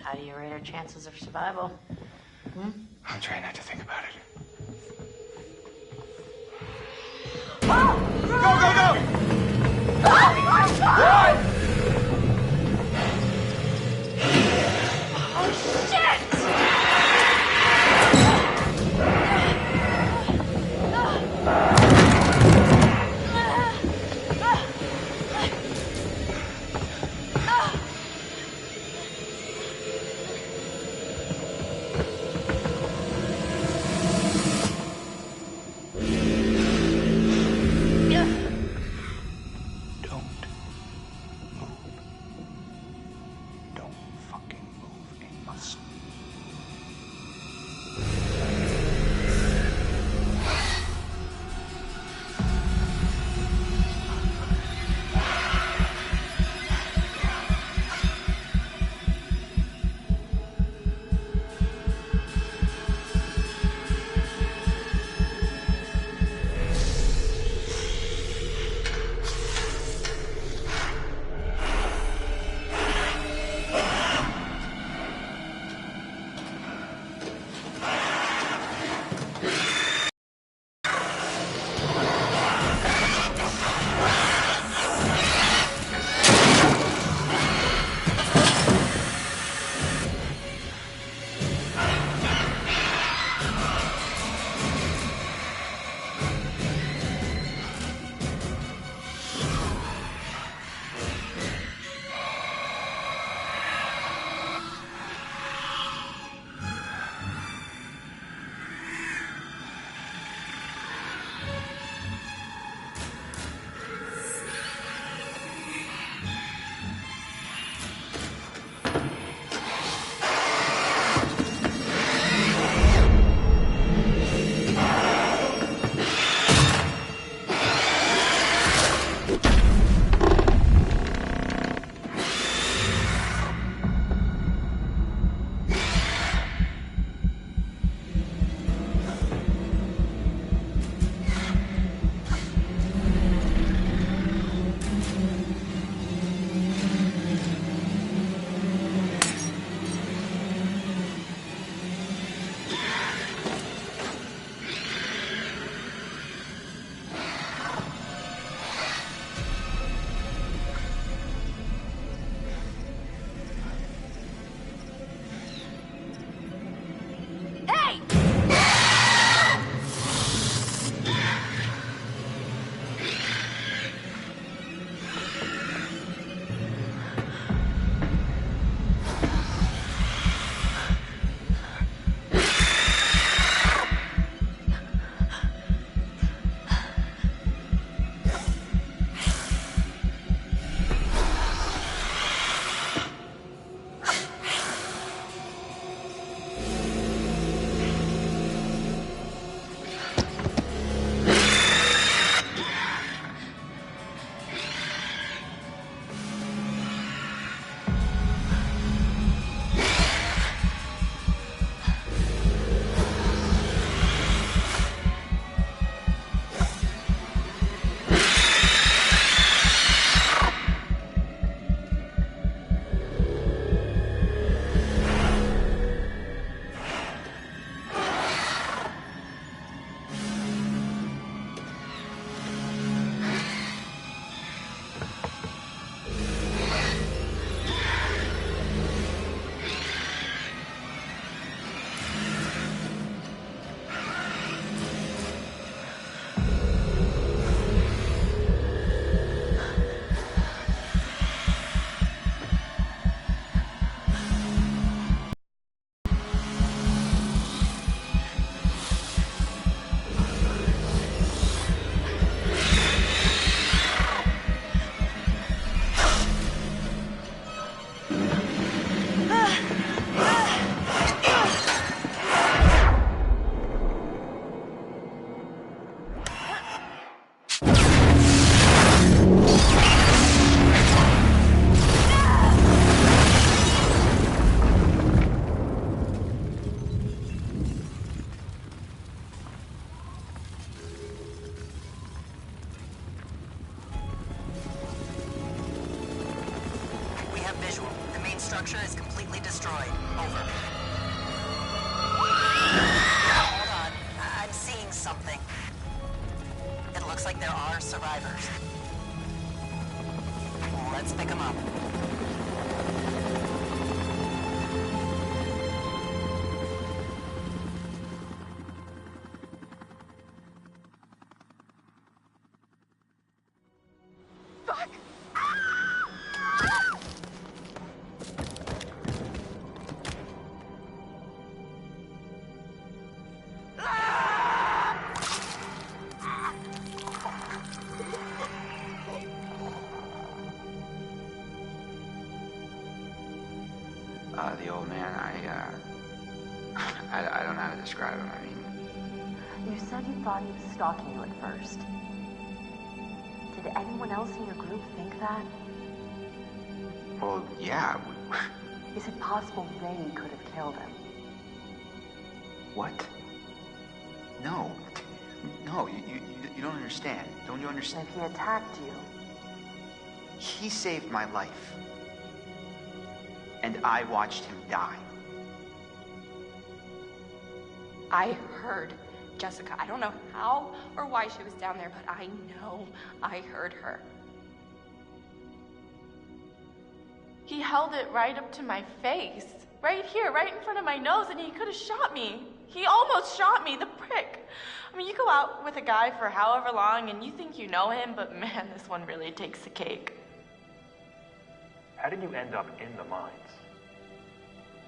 How do you rate our chances of survival? I'm trying not to think about it. Oh! Go, go, go! Oh my God! Run! Oh shit! Don't fucking move a muscle. structure is completely destroyed. Over. Hold on. I'm seeing something. It looks like there are survivors. Let's pick them up. Fuck! The old man, I don't know how to describe him. I mean, You said you thought he was stalking you at first. Did anyone else in your group think that? well, yeah. Is it possible they could have killed him? What? No. No, you don't understand. Don't you And understand? if he attacked you, He saved my life. And I watched him die. I heard Jessica. I don't know how or why she was down there, but I know I heard her. He held it right up to my face. Right here, right in front of my nose, and he could have shot me. He almost shot me, the prick. I mean, you go out with a guy for however long and you think you know him, but man, this one really takes the cake. How did you end up in the mines?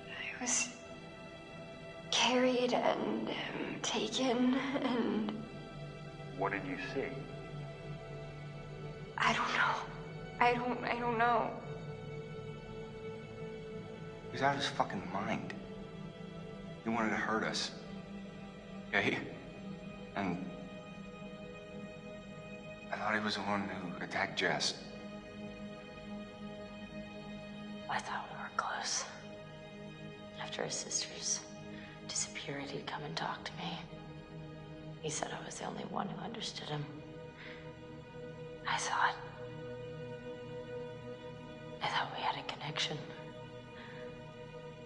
I was carried and taken, and What did you see? I don't know. I don't know. He was out of his fucking mind. He wanted to hurt us. Okay? And I thought he was the one who attacked Jess. I thought we were close. After his sister's disappeared, he'd come and talk to me. He said I was the only one who understood him. I thought we had a connection.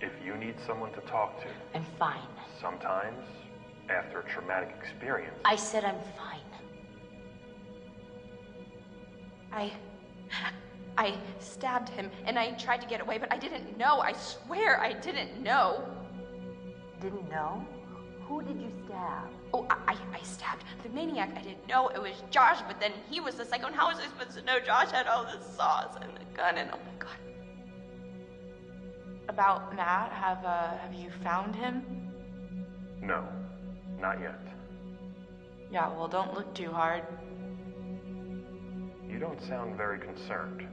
If you need someone to talk to, I'm fine. sometimes, after a traumatic experience, I said I'm fine. I stabbed him, and I tried to get away, but I didn't know. I swear I didn't know. didn't know? Who did you stab? Oh, I stabbed the maniac. I didn't know it was Josh, but then he was the psycho, and how was I supposed to know Josh had all the saws and the gun, and oh my god. About Matt, have you found him? no, not yet. Yeah, well, don't look too hard. You don't sound very concerned.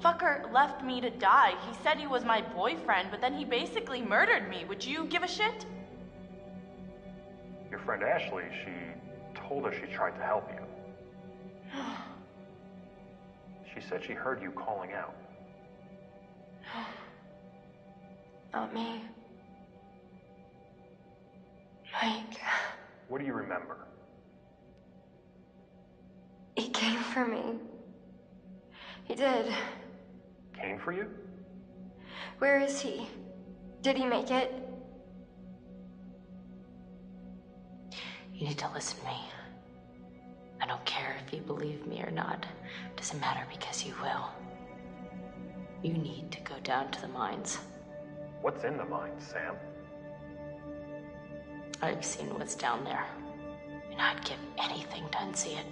Fucker left me to die. He said he was my boyfriend, but then he basically murdered me. Would you give a shit? Your friend Ashley, she told us she tried to help you. She said she heard you calling out. Not me. Mike. What do you remember? He came for me. He did. Came for you? Where is he? Did he make it? You need to listen to me. I don't care if you believe me or not. Doesn't matter because you will. You need to go down to the mines. What's in the mines, Sam? I've seen what's down there, and I'd give anything to unsee it.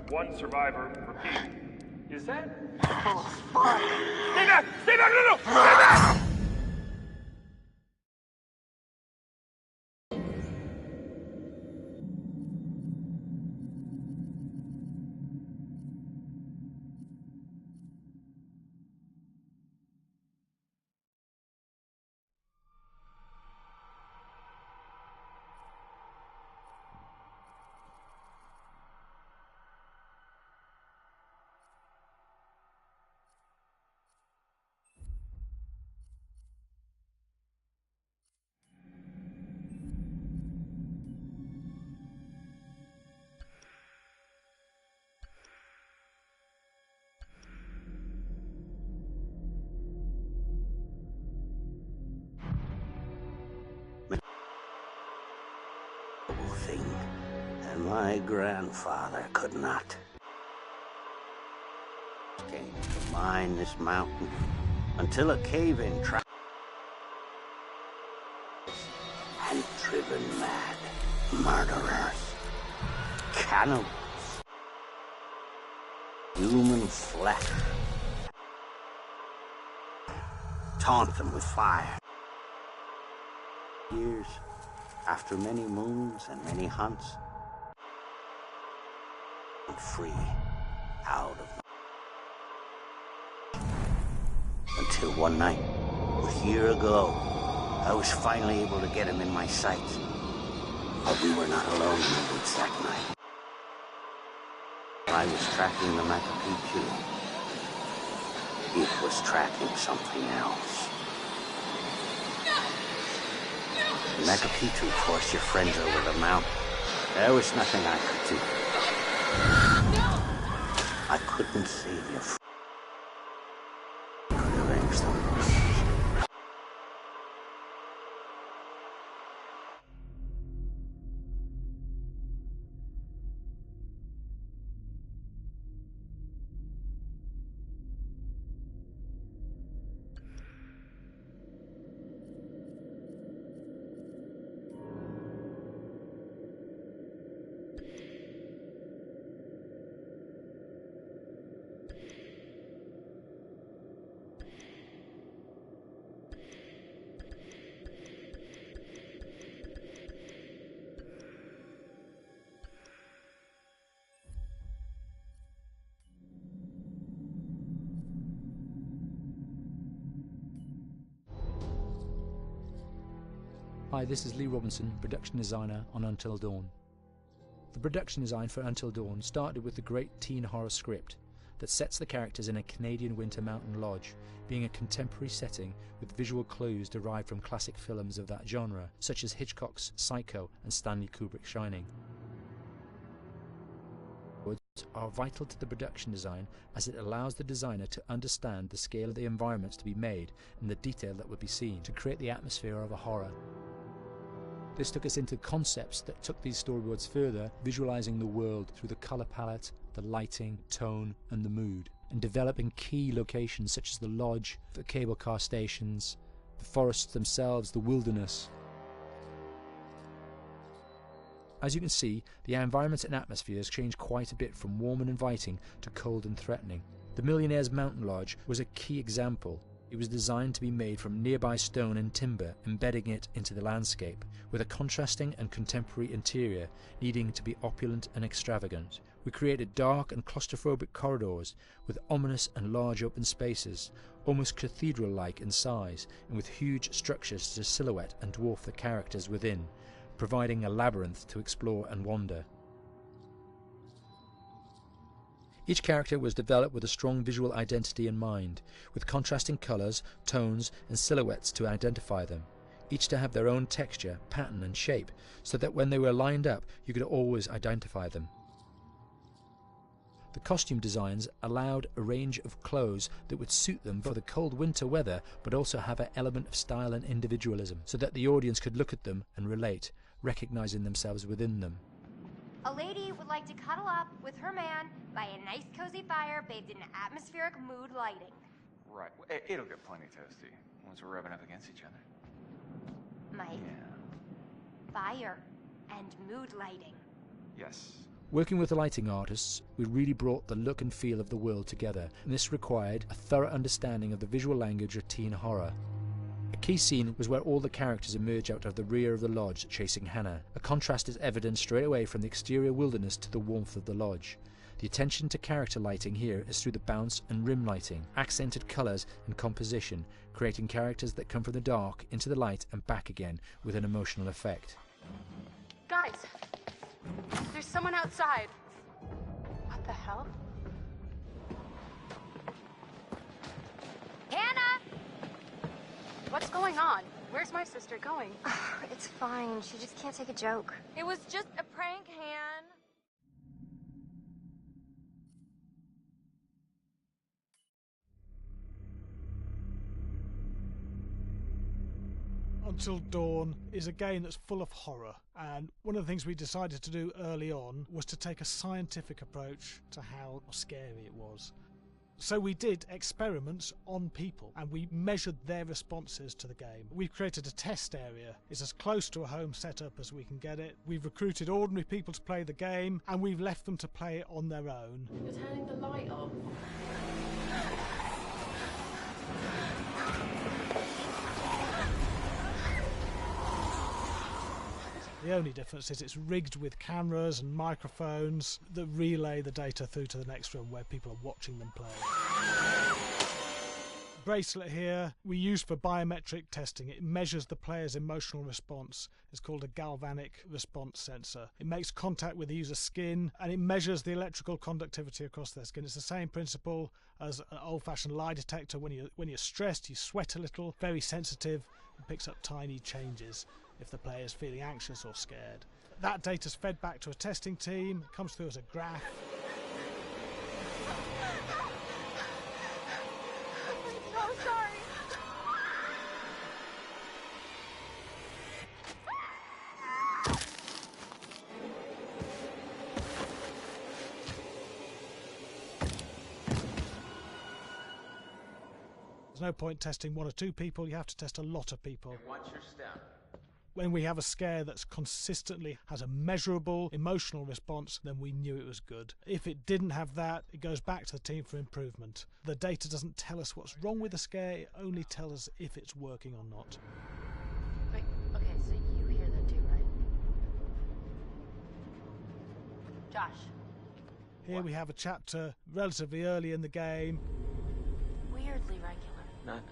One survivor. Repeat. Is that... Oh, fuck. Stay back! Stay back! No! Stay back! Thing, and my grandfather could not. Came to mine this mountain until a cave-in trap and driven mad murderers, cannibals, human flesh, taunt them with fire. Years after many moons and many hunts, and free out of until one night, a year ago, I was finally able to get him in my sights. But we were not alone in the woods that night. I was tracking the Machu Picchu. It was tracking something else. The Machu Picchu forced your friends over the mountain. There was nothing I could do. I couldn't save your friends. I could avenge them. Hi, this is Lee Robinson, production designer on Until Dawn. The production design for Until Dawn started with the great teen horror script that sets the characters in a Canadian winter mountain lodge, being a contemporary setting with visual clues derived from classic films of that genre, such as Hitchcock's Psycho and Stanley Kubrick's Shining. Are vital to the production design as it allows the designer to understand the scale of the environments to be made and the detail that would be seen to create the atmosphere of a horror. This took us into concepts that took these storyboards further, visualizing the world through the color palette, the lighting, tone, and the mood, and developing key locations such as the lodge, the cable car stations, the forests themselves, the wilderness. As you can see, the environments and atmospheres change quite a bit from warm and inviting to cold and threatening. The Millionaire's Mountain Lodge was a key example. It was designed to be made from nearby stone and timber, embedding it into the landscape, with a contrasting and contemporary interior needing to be opulent and extravagant. We created dark and claustrophobic corridors with ominous and large open spaces, almost cathedral-like in size, and with huge structures to silhouette and dwarf the characters within, providing a labyrinth to explore and wander. Each character was developed with a strong visual identity in mind, with contrasting colours, tones and silhouettes to identify them, each to have their own texture, pattern and shape, so that when they were lined up you could always identify them. The costume designs allowed a range of clothes that would suit them for the cold winter weather, but also have an element of style and individualism, so that the audience could look at them and relate, recognizing themselves within them. A lady would like to cuddle up with her man by a nice cozy fire bathed in atmospheric mood lighting. Right. It'll get plenty toasty once we're rubbing up against each other. Mike. Yeah. Fire and mood lighting. Yes. Working with the lighting artists, we really brought the look and feel of the world together, and this required a thorough understanding of the visual language of teen horror. A key scene was where all the characters emerge out of the rear of the lodge chasing Hannah. A contrast is evident straight away from the exterior wilderness to the warmth of the lodge. The attention to character lighting here is through the bounce and rim lighting, accented colours and composition, creating characters that come from the dark into the light and back again with an emotional effect. Guys, there's someone outside. What the hell? Hannah! What's going on? Where's my sister going? It's fine. She just can't take a joke. It was just a prank, Han. Until Dawn is a game that's full of horror, and one of the things we decided to do early on was to take a scientific approach to how scary it was. So we did experiments on people and we measured their responses to the game. We've created a test area. It's as close to a home setup as we can get it. We've recruited ordinary people to play the game and we've left them to play it on their own. You're turning the light off. The only difference is it's rigged with cameras and microphones that relay the data through to the next room where people are watching them play. Bracelet here we use for biometric testing. It measures the player's emotional response. It's called a galvanic response sensor. It makes contact with the user's skin and it measures the electrical conductivity across their skin. It's the same principle as an old-fashioned lie detector. When you're stressed, you sweat a little, very sensitive, it picks up tiny changes if the player is feeling anxious or scared. That data's fed back to a testing team, it comes through as a graph. I'm so sorry. There's no point testing one or two people, you have to test a lot of people. And watch your step. When we have a scare that's consistently has a measurable emotional response, then we knew it was good. If it didn't have that, it goes back to the team for improvement. The data doesn't tell us what's wrong with the scare, it only tells us if it's working or not. Wait, okay, so you hear that too, right? Josh. Here we have a chapter relatively early in the game. Weirdly regular.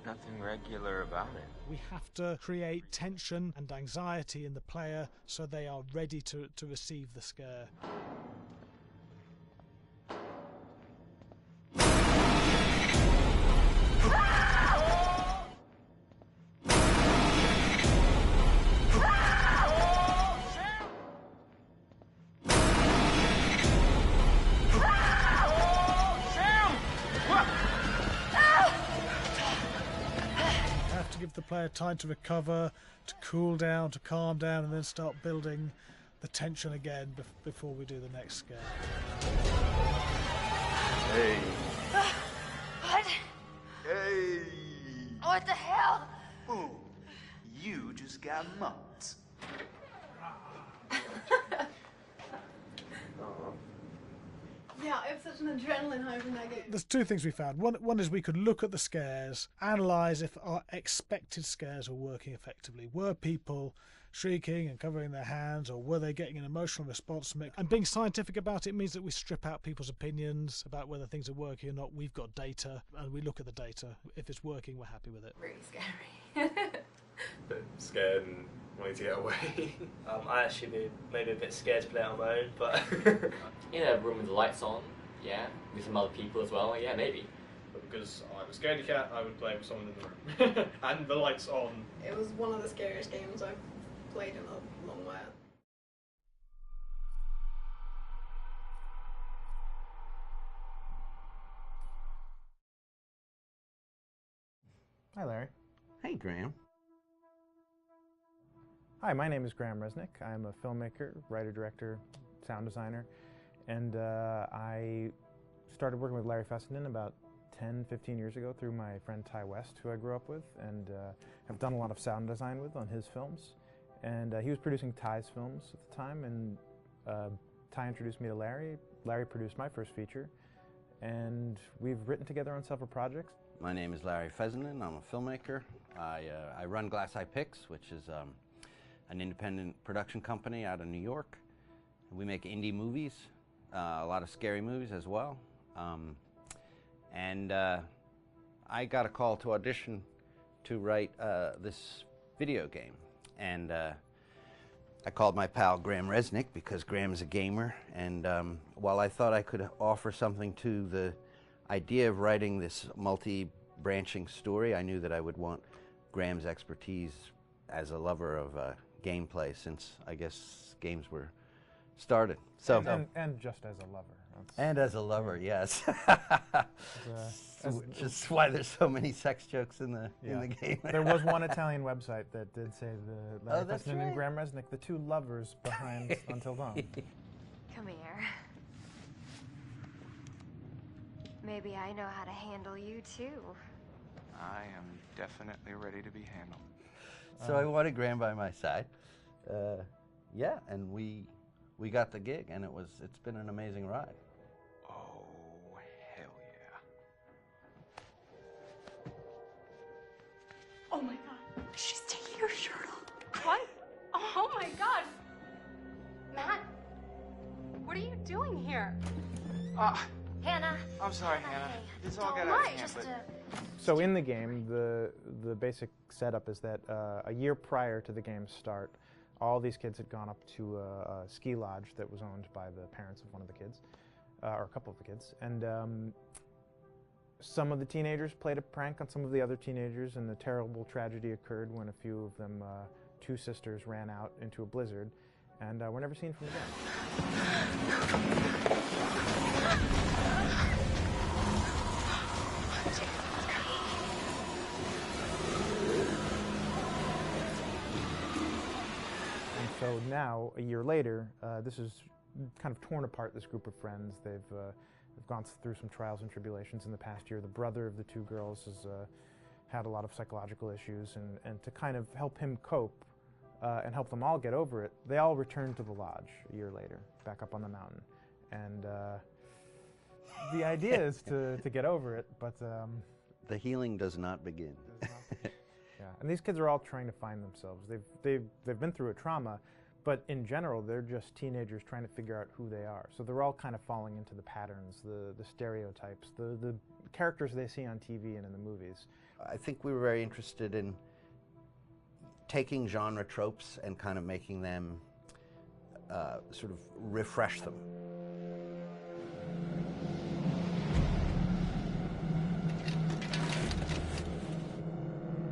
Nothing regular about it. We have to create tension and anxiety in the player so they are ready to receive the scare. The player time to recover, to cool down, to calm down, and then start building the tension again before we do the next scare. Hey. What? Hey. What the hell? Ooh, you just got mugged. Yeah, I have such an adrenaline high from that game. There's two things we found. One is we could look at the scares, analyse if our expected scares were working effectively. Were people shrieking and covering their hands, or were they getting an emotional response from it? And being scientific about it means that we strip out people's opinions about whether things are working or not. We've got data, and we look at the data. If it's working, we're happy with it. Really scary. Bit scared and wanting to get away. I actually maybe a bit scared to play it on my own, but in a room with the lights on, yeah, with some other people as well, yeah, maybe. But because I'm a scaredy cat, I would play with someone in the room. And the lights on. It was one of the scariest games I've played in a long while. Hi, Larry. Hey, Graham. Hi, my name is Graham Resnick. I'm a filmmaker, writer, director, sound designer, and I started working with Larry Fessenden about 10, 15 years ago through my friend Ty West, who I grew up with, and have done a lot of sound design with on his films. And he was producing Ty's films at the time, and Ty introduced me to Larry. Larry produced my first feature, and we've written together on several projects. My name is Larry Fessenden. I'm a filmmaker. I run Glass Eye Pix, which is an independent production company out of New York. We make indie movies, a lot of scary movies as well. I got a call to audition to write this video game. And I called my pal Graham Resnick because Graham is a gamer. And while I thought I could offer something to the idea of writing this multi-branching story, I knew that I would want Graham's expertise as a lover of gameplay, since I guess games were started. So and just as a lover. And as a lover, yes. Which is why there's so many sex jokes in the game. There was one Italian website that did say the Larry that's Fessenden right. and Graham Resnick, the two lovers behind Until Dawn. Come here. Maybe I know how to handle you too. I am definitely ready to be handled. So I wanted Graham by my side. Yeah, and we got the gig, and it's been an amazing ride. Oh, hell yeah. Oh my god. She's taking her shirt off. What? Oh my god. Matt, what are you doing here? Hannah. I'm sorry, Hannah. This all got Don't out of mind, hand, but... So in the game, the basic setup is that a year prior to the game's start, all these kids had gone up to a ski lodge that was owned by the parents of one of the kids, or a couple of the kids, and some of the teenagers played a prank on some of the other teenagers, and the terrible tragedy occurred when a few of them, two sisters, ran out into a blizzard, and were never seen from again. So now, a year later, this is kind of torn apart, this group of friends. They've gone through some trials and tribulations in the past year. The brother of the two girls has had a lot of psychological issues, and to kind of help him cope and help them all get over it, they all returned to the lodge a year later, back up on the mountain. And the idea is to get over it, but... the healing does not begin. Yeah, and these kids are all trying to find themselves. They've been through a trauma, but in general, they're just teenagers trying to figure out who they are. So they're all kind of falling into the patterns, the stereotypes, the characters they see on TV and in the movies. I think we were very interested in taking genre tropes and kind of making them sort of refresh them.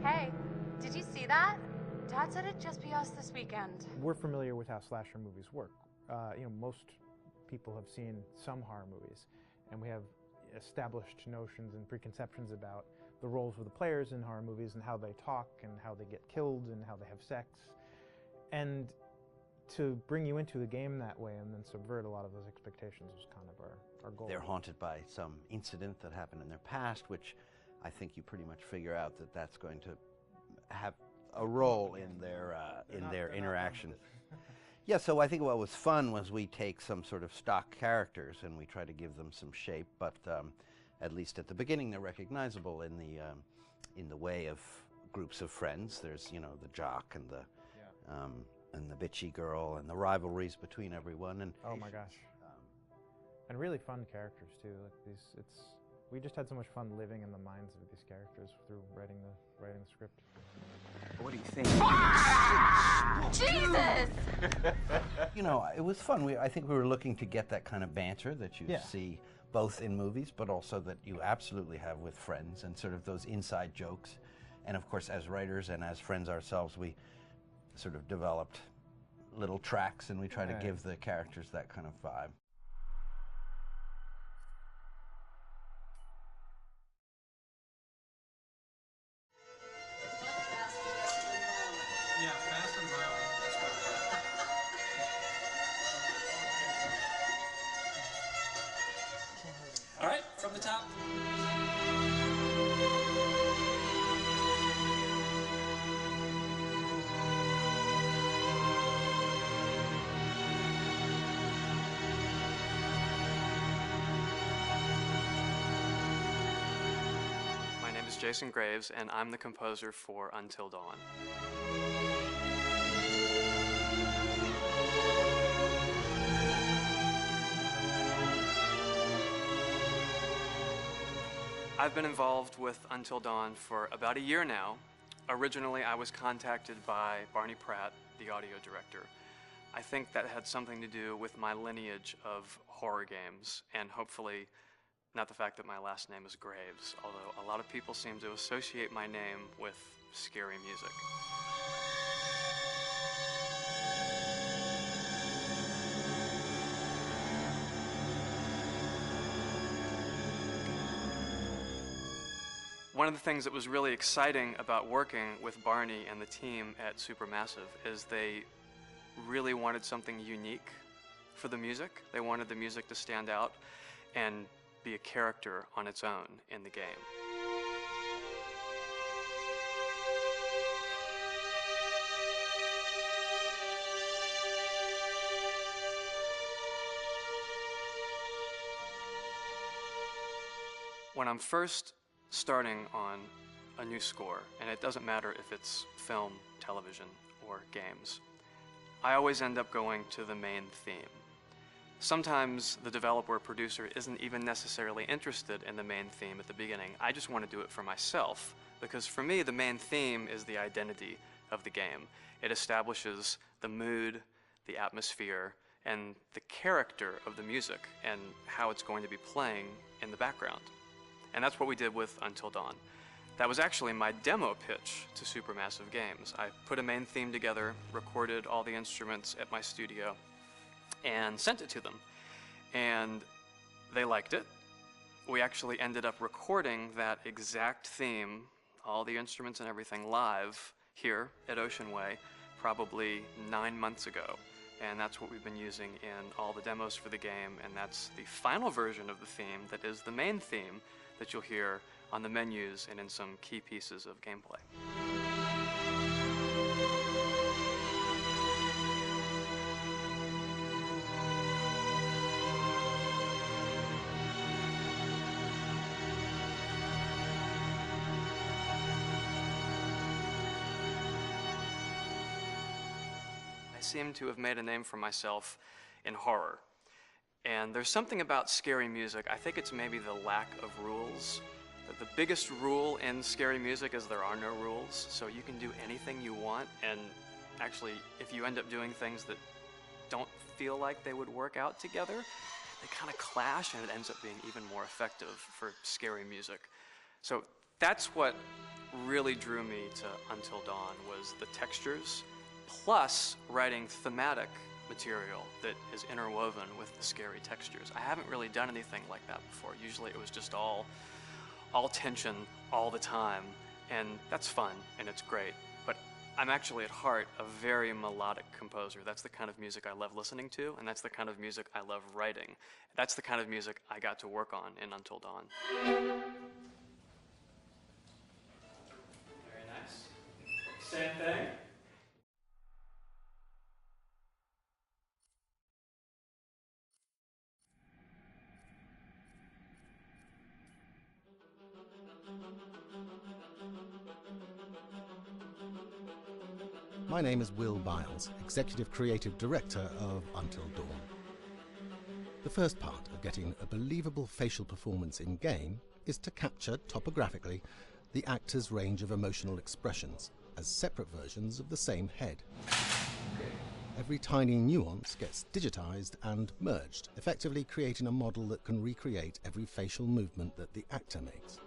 Hey, did you see that? Dad said it'd just be us this weekend. We're familiar with how slasher movies work. Most people have seen some horror movies, and we have established notions and preconceptions about the roles of the players in horror movies and how they talk and how they get killed and how they have sex. And to bring you into the game that way and then subvert a lot of those expectations was kind of our goal. They're haunted by some incident that happened in their past, which I think you pretty much figure out that that's going to have a role in their interaction. Yeah, so I think what was fun was we take some sort of stock characters and we try to give them some shape, but at least at the beginning they're recognizable in the way of groups of friends. There's the jock and the bitchy girl and the rivalries between everyone. And oh my gosh, and really fun characters too. Like we just had so much fun living in the minds of these characters through writing the script. What do you think? Jesus! It was fun. I think we were looking to get that kind of banter that you see both in movies, but also that you absolutely have with friends, and sort of those inside jokes. And of course, as writers and as friends ourselves, we sort of developed little tracks, and we try to give the characters that kind of vibe. Yeah, fast and violent. All right, from the top. name is Jason Graves, and I'm the composer for Until Dawn. I've been involved with Until Dawn for about a year now. Originally, I was contacted by Barney Pratt, the audio director. I think that had something to do with my lineage of horror games, and hopefully not the fact that my last name is Graves, although a lot of people seem to associate my name with scary music. One of the things that was really exciting about working with Barney and the team at Supermassive is they really wanted something unique for the music. They wanted the music to stand out and be a character on its own in the game. When I'm first starting on a new score, and it doesn't matter if it's film, television, or games, I always end up going to the main theme. Sometimes the developer or producer isn't even necessarily interested in the main theme at the beginning. I just want to do it for myself, because for me, the main theme is the identity of the game. It establishes the mood, the atmosphere, and the character of the music, and how it's going to be playing in the background. And that's what we did with Until Dawn. That was actually my demo pitch to Supermassive Games. I put a main theme together, recorded all the instruments at my studio, and sent it to them. And they liked it. We actually ended up recording that exact theme, all the instruments and everything, live here at Ocean Way probably 9 months ago. And that's what we've been using in all the demos for the game, and that's the final version of the theme that is the main theme that you'll hear on the menus and in some key pieces of gameplay. I seem to have made a name for myself in horror. And there's something about scary music, I think it's maybe the lack of rules. The biggest rule in scary music is there are no rules, so you can do anything you want, and actually, if you end up doing things that don't feel like they would work out together, they kind of clash, and it ends up being even more effective for scary music. So that's what really drew me to Until Dawn, was the textures, plus writing thematic material that is interwoven with the scary textures. I haven't really done anything like that before. Usually it was just all tension all the time, and that's fun and it's great. But I'm actually at heart a very melodic composer. That's the kind of music I love listening to, and that's the kind of music I love writing. That's the kind of music I got to work on in Until Dawn. Very nice. Same thing. My name is Will Biles, Executive Creative Director of Until Dawn. The first part of getting a believable facial performance in-game is to capture topographically the actor's range of emotional expressions as separate versions of the same head. Every tiny nuance gets digitized and merged, effectively creating a model that can recreate every facial movement that the actor makes.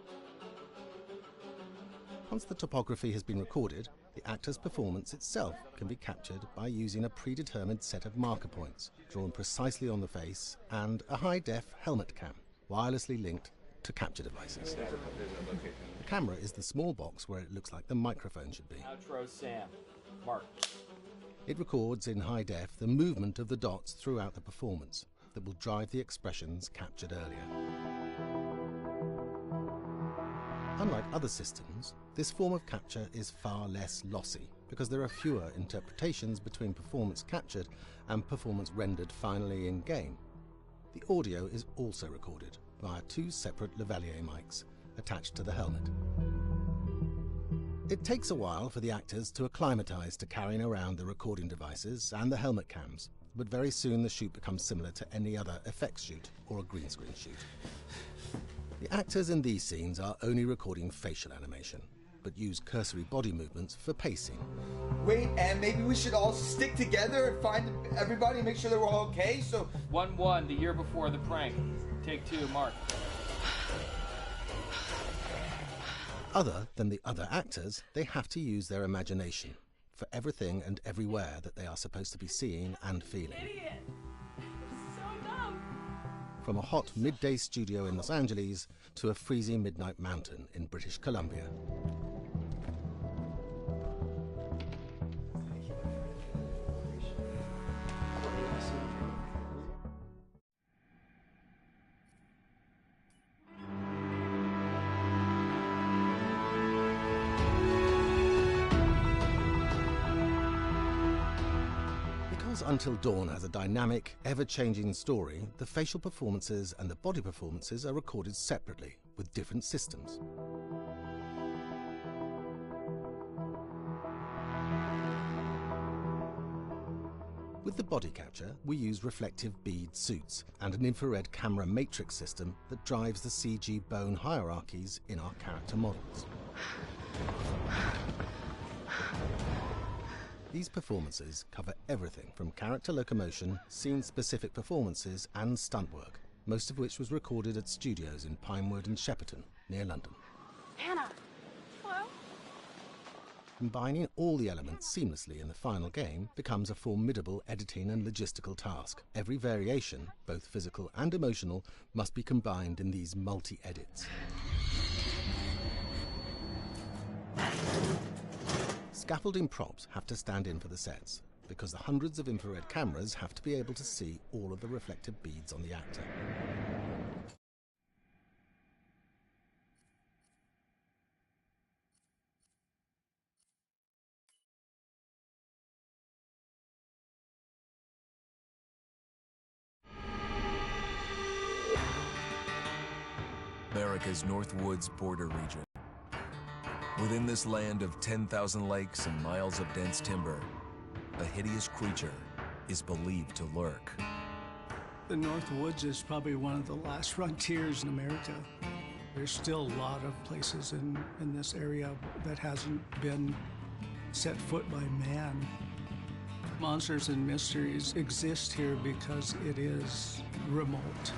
Once the topography has been recorded, the actor's performance itself can be captured by using a predetermined set of marker points, drawn precisely on the face, and a high-def helmet cam, wirelessly linked to capture devices. The camera is the small box where it looks like the microphone should be. Outro Sam. Mark. It records in high def the movement of the dots throughout the performance that will drive the expressions captured earlier. Unlike other systems, this form of capture is far less lossy because there are fewer interpretations between performance captured and performance rendered finally in-game. The audio is also recorded via two separate lavalier mics attached to the helmet. It takes a while for the actors to acclimatise to carrying around the recording devices and the helmet cams, but very soon the shoot becomes similar to any other effects shoot or a green screen shoot. The actors in these scenes are only recording facial animation, but use cursory body movements for pacing. Wait, and maybe we should all stick together and find everybody and make sure that we're all okay, so... 1-1, the year before the prank. Take 2, Mark. Other than the other actors, they have to use their imagination for everything and everywhere that they are supposed to be seeing and feeling. Idiot. So dumb. From a hot midday studio in Los Angeles to a freezing midnight mountain in British Columbia. Until Dawn has a dynamic, ever-changing story, the facial performances and the body performances are recorded separately, with different systems. With the body capture, we use reflective bead suits and an infrared camera matrix system that drives the CG bone hierarchies in our character models. These performances cover everything from character locomotion, scene-specific performances and stunt work, most of which was recorded at studios in Pinewood and Shepperton, near London. Hannah! Hello? Combining all the elements seamlessly in the final game becomes a formidable editing and logistical task. Every variation, both physical and emotional, must be combined in these multi-edits. Scaffolding props have to stand in for the sets, because the hundreds of infrared cameras have to be able to see all of the reflective beads on the actor. America's Northwoods border region. Within this land of 10,000 lakes and miles of dense timber, a hideous creature is believed to lurk. The Northwoods is probably one of the last frontiers in America. There's still a lot of places in this area that hasn't been set foot by man. Monsters and mysteries exist here because it is remote.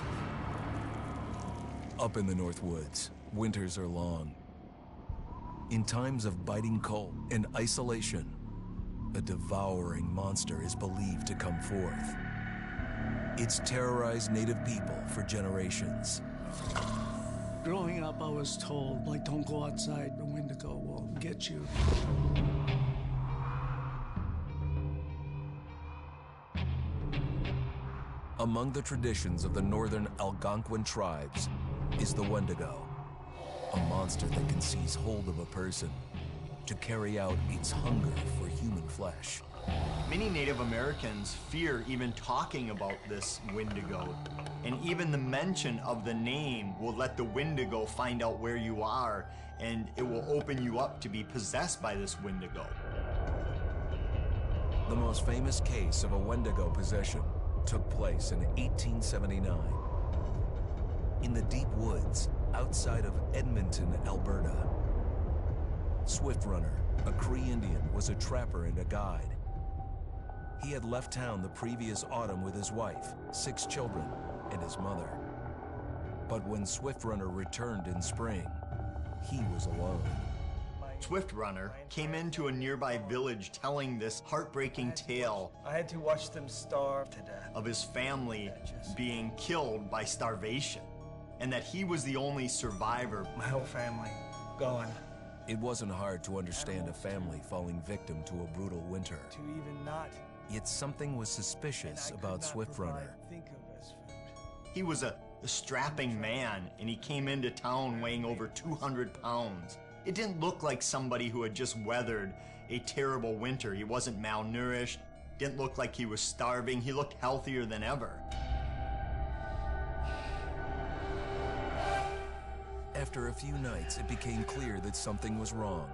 Up in the Northwoods, winters are long. In times of biting cold and isolation, a devouring monster is believed to come forth. It's terrorized native people for generations. Growing up, I was told, like, don't go outside, the Wendigo will get you. Among the traditions of the northern Algonquin tribes is the Wendigo, a monster that can seize hold of a person to carry out its hunger for human flesh. Many Native Americans fear even talking about this Wendigo, and even the mention of the name will let the Wendigo find out where you are, and it will open you up to be possessed by this Wendigo. The most famous case of a Wendigo possession took place in 1879. In the deep woods outside of Edmonton, Alberta. Swift Runner, a Cree Indian, was a trapper and a guide. He had left town the previous autumn with his wife, 6 children, and his mother. But when Swift Runner returned in spring, he was alone. Swift Runner came into a nearby village telling this heartbreaking tale. I had to watch them starve to death. Of his family being killed by starvation, and that he was the only survivor. My whole family gone. It wasn't hard to understand a family falling victim to a brutal winter. To even not. Yet something was suspicious about Swift Runner. He was a strapping man, and he came into town weighing over 200 pounds. It didn't look like somebody who had just weathered a terrible winter. He wasn't malnourished, didn't look like he was starving. He looked healthier than ever. After a few nights, it became clear that something was wrong.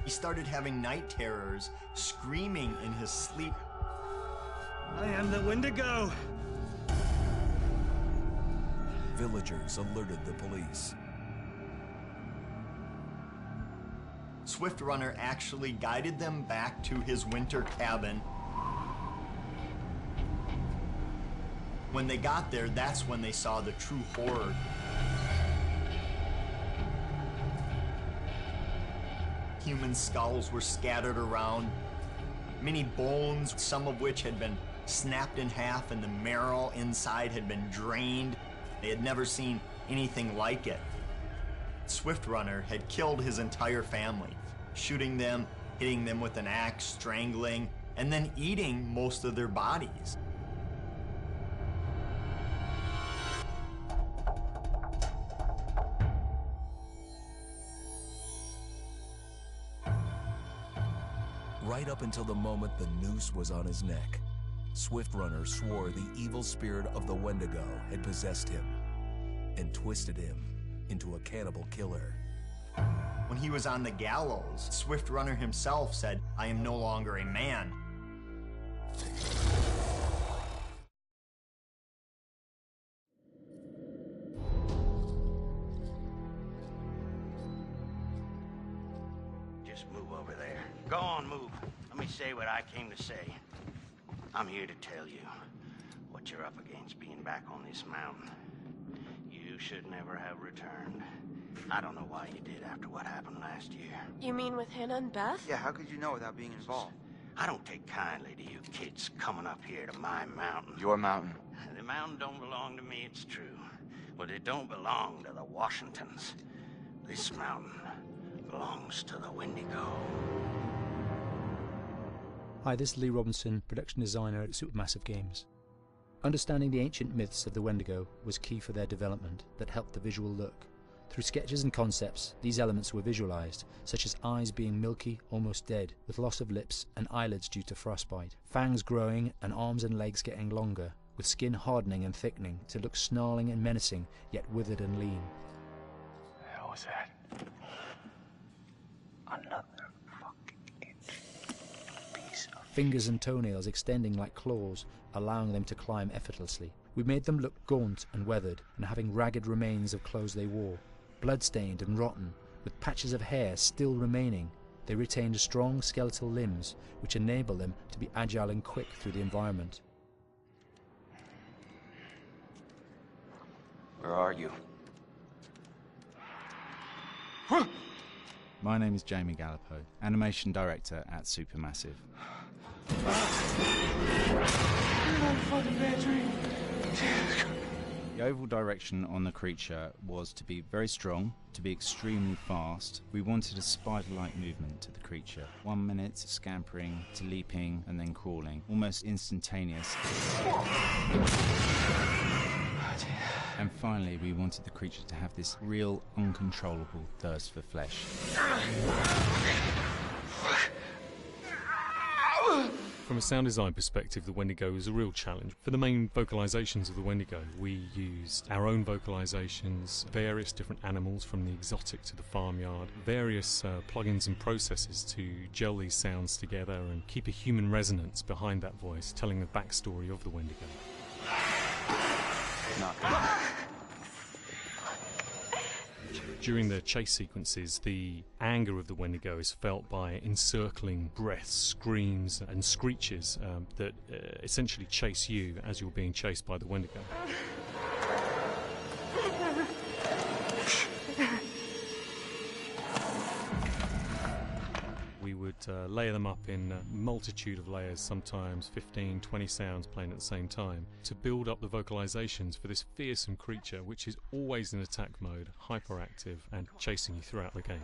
He started having night terrors, screaming in his sleep. I am the Wendigo. Villagers alerted the police. Swift Runner actually guided them back to his winter cabin. When they got there, that's when they saw the true horror. Human skulls were scattered around, many bones, some of which had been snapped in half and the marrow inside had been drained. They had never seen anything like it. Swift Runner had killed his entire family, shooting them, hitting them with an axe, strangling, and then eating most of their bodies. Right up until the moment the noose was on his neck, Swift Runner swore the evil spirit of the Wendigo had possessed him and twisted him into a cannibal killer. When he was on the gallows, Swift Runner himself said, "I am no longer a man." Just move over there. Go on, move. Let me say what I came to say. I'm here to tell you what you're up against being back on this mountain. You should never have returned. I don't know why you did after what happened last year. You mean with Hannah and Beth? Yeah, how could you know without being involved? I don't take kindly to you kids coming up here to my mountain. Your mountain. The mountain don't belong to me, it's true. But it don't belong to the Washingtons. This mountain belongs to the Wendigo. Hi, this is Lee Robinson, production designer at Supermassive Games. Understanding the ancient myths of the Wendigo was key for their development that helped the visual look. Through sketches and concepts, these elements were visualized, such as eyes being milky, almost dead, with loss of lips and eyelids due to frostbite, fangs growing and arms and legs getting longer, with skin hardening and thickening to look snarling and menacing, yet withered and lean. The hell was that? Another fucking piece of... Fingers and toenails extending like claws, allowing them to climb effortlessly. We made them look gaunt and weathered, and having ragged remains of clothes they wore. Blood-stained and rotten, with patches of hair still remaining, they retained strong skeletal limbs, which enable them to be agile and quick through the environment. Where are you? My name is Jamie Gallipo, animation director at Supermassive. The overall direction on the creature was to be very strong, to be extremely fast. We wanted a spider-like movement to the creature. 1 minute scampering to leaping and then crawling, almost instantaneous. And finally, we wanted the creature to have this real, uncontrollable thirst for flesh. From a sound design perspective, the Wendigo is a real challenge. For the main vocalizations of the Wendigo, we used our own vocalizations, various different animals from the exotic to the farmyard, various plugins and processes to gel these sounds together and keep a human resonance behind that voice, telling the backstory of the Wendigo. During the chase sequences, the anger of the Wendigo is felt by encircling breaths, screams and screeches that essentially chase you as you're being chased by the Wendigo. We would layer them up in a multitude of layers, sometimes 15, 20 sounds playing at the same time, to build up the vocalizations for this fearsome creature which is always in attack mode, hyperactive and chasing you throughout the game.